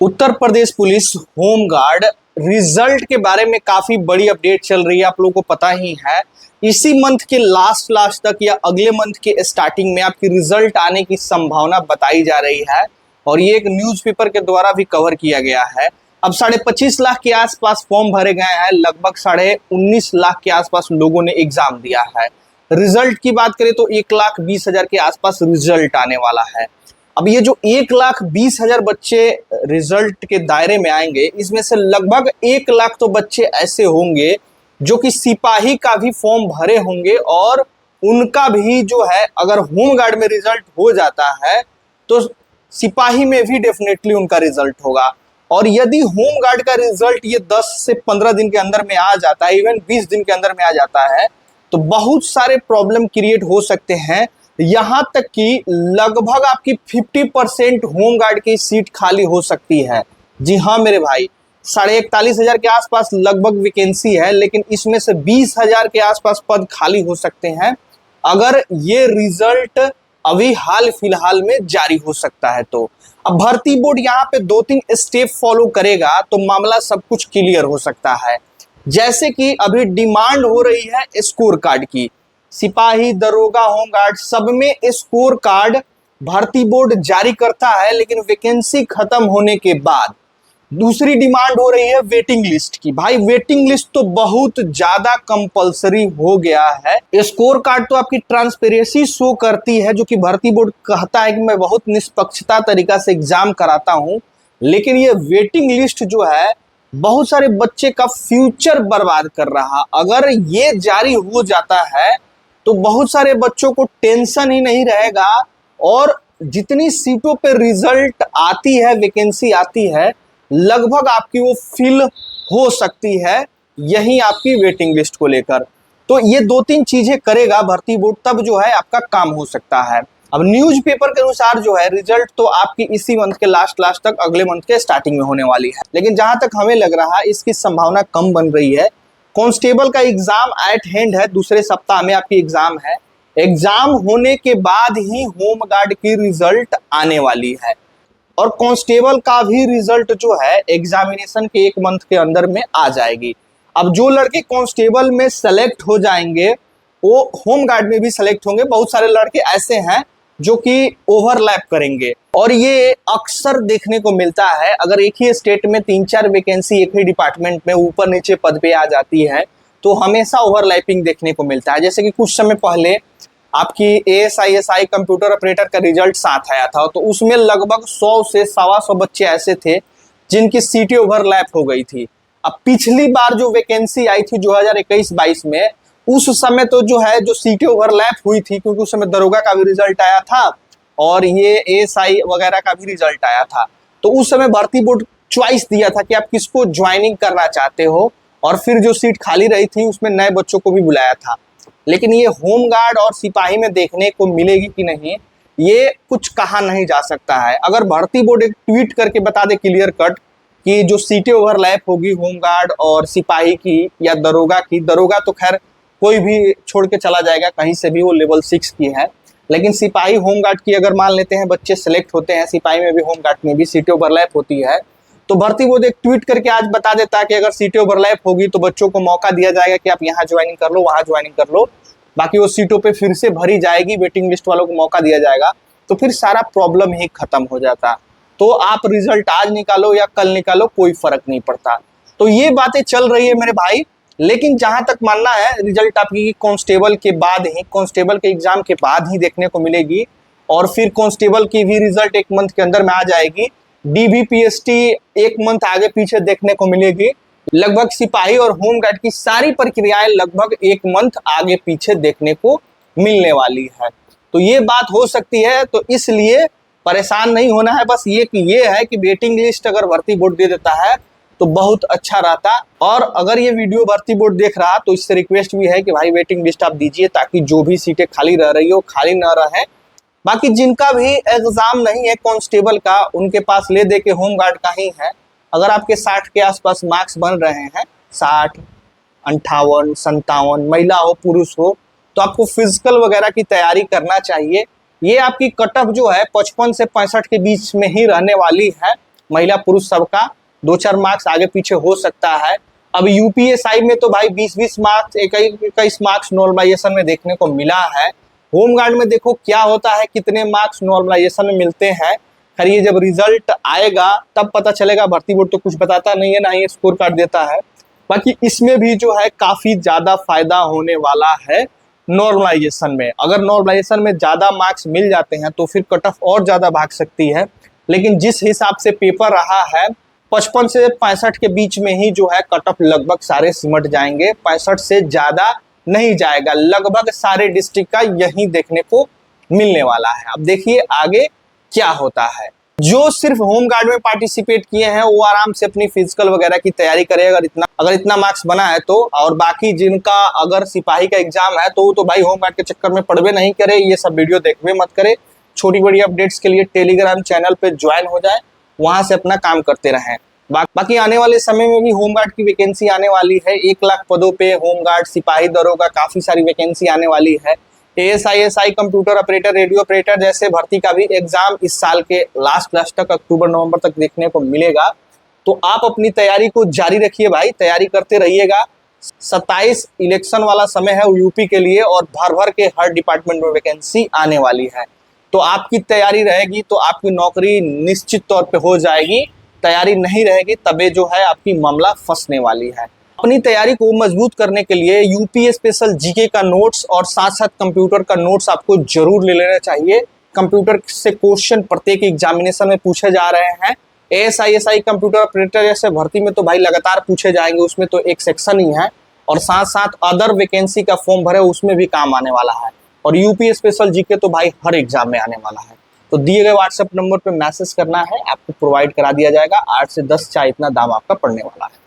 Uttar Pradesh police home guard result के बारे में काफी बड़ी अपडेट चल रही है, आप लोगों को पता ही है। इसी मंथ के लास्ट तक या अगले मंथ के स्टार्टिंग में आपकी रिजल्ट आने की संभावना बताई जा रही है और ये एक न्यूज़पेपर के द्वारा भी कवर किया गया है। अब 25.5 लाख के आसपास फॉर्म भरे गए हैं, लगभग 19.5 लाख के आसपास लोगों ने एग्जाम दिया है। रिजल्ट की बात करें तो 1,20,000 के आसपास रिजल्ट आने वाला है। अब ये जो 1,20,000 बच्चे रिजल्ट के दायरे में आएंगे, इसमें से लगभग 1 लाख तो बच्चे ऐसे होंगे जो कि सिपाही का भी फॉर्म भरे होंगे और उनका भी जो है, अगर होमगार्ड में रिजल्ट हो जाता है तो सिपाही में भी डेफिनेटली उनका रिजल्ट होगा। और यदि होमगार्ड का रिजल्ट ये 10 से 15 दिन के अंदर में आ जाता है, इवन 20 दिन के अंदर में आ जाता है, तो बहुत सारे प्रॉब्लम क्रिएट हो सकते हैं। यहां तक कि लगभग आपकी 50% होमगार्ड की सीट खाली हो सकती है। जी हाँ मेरे भाई, 41,500 के आसपास लगभग वैकेंसी है, लेकिन इसमें से 20,000 के आसपास पद खाली हो सकते हैं अगर ये रिजल्ट अभी हाल फिलहाल में जारी हो सकता है। तो अब भर्ती बोर्ड यहाँ पे 2-3 स्टेप फॉलो करेगा तो मामला सब कुछ क्लियर हो सकता है। जैसे कि अभी डिमांड हो रही है स्कोर कार्ड की, सिपाही, दरोगा, होमगार्ड सब में स्कोर कार्ड भर्ती बोर्ड जारी करता है, लेकिन वैकेंसी खत्म होने के बाद। दूसरी डिमांड हो रही है वेटिंग लिस्ट की। भाई वेटिंग लिस्ट तो बहुत ज्यादा कंपलसरी हो गया है। स्कोर कार्ड तो आपकी ट्रांसपेरेंसी शो करती है, जो कि भर्ती बोर्ड कहता है कि मैं बहुत निष्पक्षता तरीका से एग्जाम कराता हूं, लेकिन ये वेटिंग लिस्ट जो है बहुत सारे बच्चे का फ्यूचर बर्बाद कर रहा। अगर ये जारी हो जाता है तो बहुत सारे बच्चों को टेंशन ही नहीं रहेगा और जितनी सीटों पे रिजल्ट आती है, वैकेंसी आती है, लगभग आपकी वो फिल हो सकती है यही आपकी वेटिंग लिस्ट को लेकर। तो ये 2-3 चीजें करेगा भर्ती बोर्ड, तब जो है आपका काम हो सकता है। अब न्यूज़पेपर के अनुसार जो है रिजल्ट तो आपकी इसी मंथ के लास्ट तक, अगले मंथ के स्टार्टिंग में होने वाली है, लेकिन जहां तक हमें लग रहा है इसकी संभावना कम बन रही है। कांस्टेबल का एग्जाम एट हैंड है, दूसरे सप्ताह में आपकी एग्जाम है। एग्जाम होने के बाद ही होमगार्ड की रिजल्ट आने वाली है और कांस्टेबल का भी रिजल्ट जो है एग्जामिनेशन के 1 मंथ के अंदर में आ जाएगी। अब जो लड़के कांस्टेबल में सेलेक्ट हो जाएंगे वो होमगार्ड में भी सेलेक्ट होंगे। बहुत सारे लड़के ऐसे हैं जो कि ओवरलैप करेंगे और ये अक्सर देखने को मिलता है। अगर एक ही स्टेट में 3-4 वैकेंसी एक ही डिपार्टमेंट में ऊपर नीचे पद पे आ जाती है तो हमेशा ओवरलैपिंग देखने को मिलता है। जैसे कि कुछ समय पहले आपकी ASI कंप्यूटर ऑपरेटर का रिजल्ट साथ आया था, तो उसमें लगभग 100 से 125 बच्चे ऐसे थे जिनकी सीटें ओवरलैप हो गई थी। अब पिछली बार जो वैकेंसी आई थी 2021-22 में, उस समय तो जो है जो सीटें ओवरलैप हुई थी, क्योंकि उस समय दरोगा का भी रिजल्ट आया था और ये ASI वगैरह का भी रिजल्ट आया था, तो उस समय भर्ती बोर्ड चॉइस दिया था कि आप किसको ज्वाइनिंग करना चाहते हो और फिर जो सीट खाली रही थी उसमें नए बच्चों को भी बुलाया था। लेकिन ये होमगार्ड और सिपाही में देखने को मिलेगी कि नहीं, ये कुछ कहा नहीं जा सकता है। अगर भर्ती बोर्ड एक ट्वीट करके बता दे क्लियर कट कि जो सीटें ओवरलैप होगी होमगार्ड और सिपाही की या दरोगा की, दरोगा तो खैर कोई भी छोड़ के चला जाएगा कहीं से भी, वो लेवल 6 की है, लेकिन सिपाही होमगार्ड की अगर मान लेते हैं बच्चे सेलेक्ट होते हैं, सिपाही में भी होमगार्ड में भी सीटें ओवरलैप होती है, तो भर्ती बोर्ड एक ट्वीट करके आज बता देता है कि अगर सीटें ओवरलैप होगी तो बच्चों को मौका दिया जाएगा कि आप यहाँ ज्वाइनिंग कर लो, वहाँ ज्वाइनिंग कर लो, बाकी वो सीटों पे फिर से भरी जाएगी, वेटिंग लिस्ट वालों को मौका दिया जाएगा, तो फिर सारा प्रॉब्लम ही खत्म हो जाता। तो आप रिजल्ट आज निकालो या कल निकालो, कोई फर्क नहीं पड़ता। तो ये बातें चल रही है मेरे भाई, लेकिन जहां तक मानना है रिजल्ट आपकी कांस्टेबल के बाद ही, कांस्टेबल के एग्जाम के बाद ही देखने को मिलेगी और फिर कांस्टेबल की भी रिजल्ट 1 मंथ के अंदर में आ जाएगी। DVPST 1 मंथ आगे पीछे देखने को मिलेगी। लगभग सिपाही और होमगार्ड की सारी प्रक्रियाएं लगभग 1 मंथ आगे पीछे देखने को मिलने वाली है। तो ये बात हो सकती है, तो इसलिए परेशान नहीं होना है। बस ये है कि वेटिंग लिस्ट अगर भर्ती बोर्ड दे देता है तो बहुत अच्छा रहता। और अगर ये वीडियो भर्ती बोर्ड देख रहा तो इससे रिक्वेस्ट भी है कि भाई वेटिंग लिस्ट आप दीजिए, ताकि जो भी सीटें खाली रह रही हो खाली ना रहे। बाकी जिनका भी एग्जाम नहीं है कांस्टेबल का, उनके पास ले दे के होमगार्ड का ही है। अगर आपके 60 के आसपास मार्क्स बन रहे हैं, 60, 58, 57, महिला हो पुरुष हो, तो आपको फिजिकल वगैरह की तैयारी करना चाहिए। ये आपकी कट ऑफ जो है 55 से 65 के बीच में ही रहने वाली है। महिला पुरुष सबका 2-4 मार्क्स आगे पीछे हो सकता है। अब यूपीएसआई में तो भाई 20-20 मार्क्स 21 मार्क्स नॉर्मलाइजेशन में देखने को मिला है। होमगार्ड में देखो क्या होता है, कितने मार्क्स नॉर्मलाइजेशन में मिलते हैं। खैर ये जब रिजल्ट आएगा तब पता चलेगा, भर्ती बोर्ड तो कुछ बताता नहीं है, ना ही स्कोर कार्ड देता है। बाकी इसमें भी जो है काफी ज्यादा फायदा होने वाला है नॉर्मलाइजेशन में। अगर नॉर्मलाइजेशन में ज्यादा मार्क्स मिल जाते हैं तो फिर कट ऑफ और ज्यादा भाग सकती है, लेकिन जिस हिसाब से पेपर रहा है 55 से 65 के बीच में ही जो है कट ऑफ लगभग सारे सिमट जाएंगे, 65 से ज्यादा नहीं जाएगा। लगभग सारे डिस्ट्रिक्ट का यही देखने को मिलने वाला है। अब देखिए आगे क्या होता है। जो सिर्फ होमगार्ड में पार्टिसिपेट किए हैं वो आराम से अपनी फिजिकल वगैरह की तैयारी करे, अगर इतना मार्क्स बना है तो। और बाकी जिनका अगर सिपाही का एग्जाम है तो वो तो भाई होमगार्ड के चक्कर में पड़वे नहीं करे, ये सब वीडियो देखवे मत करे। छोटी बड़ी अपडेट्स के लिए टेलीग्राम चैनल पे ज्वाइन हो जाए, वहां से अपना काम करते रहें। बाकी आने वाले समय में भी होमगार्ड की वैकेंसी आने वाली है। 1 लाख पदों पे होमगार्ड, सिपाही दरोगा, काफी सारी वैकेंसी आने वाली है। ASI computer operator, radio operator जैसे भर्ती का भी एग्जाम इस साल के लास्ट तक, अक्टूबर-नवंबर तक देखने को मिलेगा। तो आप अपनी तैयारी को जारी रखिए भाई, तैयारी करते रहिएगा। 27 इलेक्शन वाला समय है यूपी के लिए और भर भर के हर डिपार्टमेंट में वैकेंसी आने वाली है। तो आपकी तैयारी रहेगी तो आपकी नौकरी निश्चित तौर पे हो जाएगी। तैयारी नहीं रहेगी तबे जो है आपकी मामला फंसने वाली है। अपनी तैयारी को मजबूत करने के लिए यूपी स्पेशल जीके का नोट्स और साथ साथ कंप्यूटर का नोट्स आपको जरूर ले लेना चाहिए। कंप्यूटर से क्वेश्चन प्रत्येक एग्जामिनेशन में पूछे जा रहे हैं। ASI कंप्यूटर ऑपरेटर जैसे भर्ती में तो भाई लगातार पूछे जाएंगे, उसमें तो एक सेक्शन ही है। और साथ साथ अदर वैकेंसी का फॉर्म भरे, उसमें भी काम आने वाला है। और यूपी स्पेशल जीके तो भाई हर एग्जाम में आने वाला है। तो दिए गए व्हाट्सएप नंबर पे मैसेज करना है, आपको प्रोवाइड करा दिया जाएगा। 8 से 10 चाहे इतना दाम आपका पड़ने वाला है।